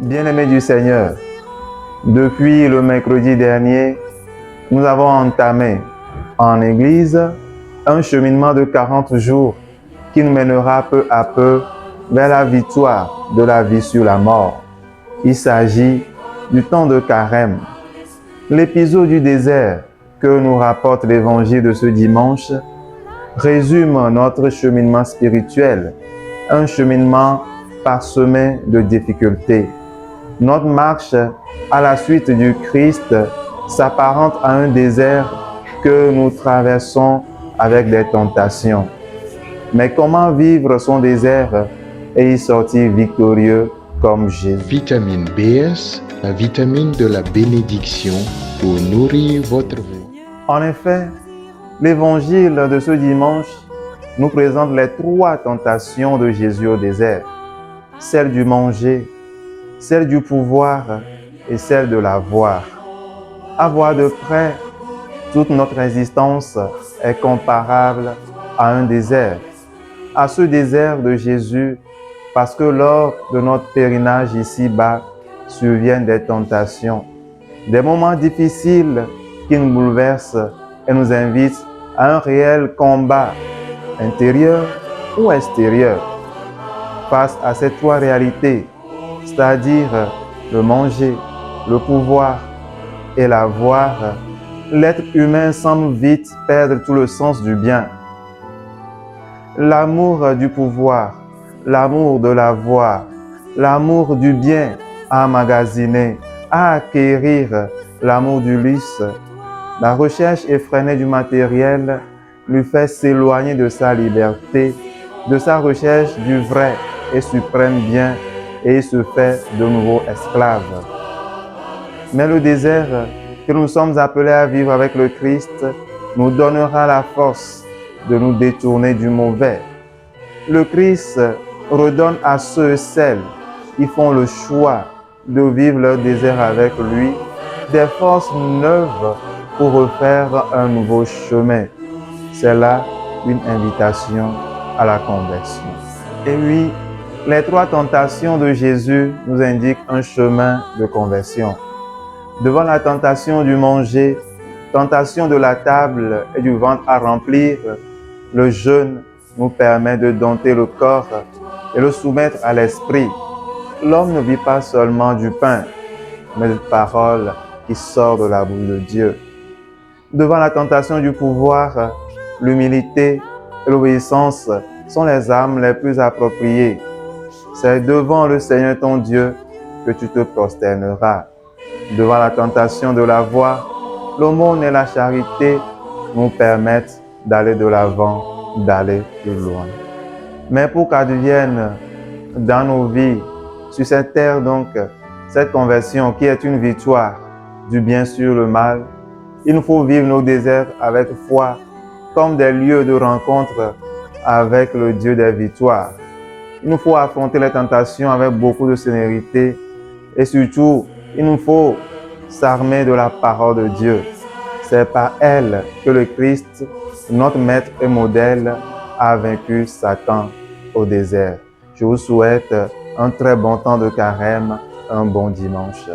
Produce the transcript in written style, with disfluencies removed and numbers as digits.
Bien-aimés du Seigneur, depuis le mercredi dernier, nous avons entamé en Église un cheminement de 40 jours qui nous mènera peu à peu vers la victoire de la vie sur la mort. Il s'agit du temps de Carême. L'épisode du désert que nous rapporte l'évangile de ce dimanche résume notre cheminement spirituel, un cheminement parsemé de difficultés. Notre marche à la suite du Christ s'apparente à un désert que nous traversons avec des tentations. Mais comment vivre son désert et y sortir victorieux comme Jésus? Vitamine BS, la vitamine de la bénédiction pour nourrir votre vie. En effet, l'évangile de ce dimanche nous présente les 3 tentations de Jésus au désert. Celle du manger, celle du pouvoir et celle de l'avoir. À voir de près, toute notre existence est comparable à un désert. À ce désert de Jésus, parce que lors de notre pèlerinage ici-bas, surviennent des tentations, des moments difficiles qui nous bouleversent et nous invitent à un réel combat intérieur ou extérieur. Face à ces 3 réalités, c'est-à-dire le manger, le pouvoir et l'avoir, l'être humain semble vite perdre tout le sens du bien. L'amour du pouvoir, l'amour de l'avoir, l'amour du bien à emmagasiner, à acquérir, l'amour du luxe. La recherche effrénée du matériel lui fait s'éloigner de sa liberté, de sa recherche du vrai et suprême bien, et il se fait de nouveau esclave. Mais le désert que nous sommes appelés à vivre avec le Christ nous donnera la force de nous détourner du mauvais. Le Christ redonne à ceux et celles qui font le choix de vivre leur désert avec lui des forces neuves pour refaire un nouveau chemin. C'est là une invitation à la conversion. Et oui, les 3 tentations de Jésus nous indiquent un chemin de conversion. Devant la tentation du manger, tentation de la table et du ventre à remplir, le jeûne nous permet de dompter le corps et le soumettre à l'esprit. L'homme ne vit pas seulement du pain, mais de paroles qui sortent de la bouche de Dieu. Devant la tentation du pouvoir, l'humilité et l'obéissance sont les armes les plus appropriées. C'est devant le Seigneur ton Dieu que tu te prosterneras. Devant la tentation de l'avoir, l'aumône et la charité nous permettent d'aller de l'avant, d'aller plus loin. Mais pour qu'advienne dans nos vies, sur cette terre donc, cette conversion qui est une victoire du bien sur le mal, il nous faut vivre nos déserts avec foi, comme des lieux de rencontre avec le Dieu des victoires. Il nous faut affronter les tentations avec beaucoup de sérénité et surtout, il nous faut s'armer de la parole de Dieu. C'est par elle que le Christ, notre maître et modèle, a vaincu Satan au désert. Je vous souhaite un très bon temps de carême, un bon dimanche.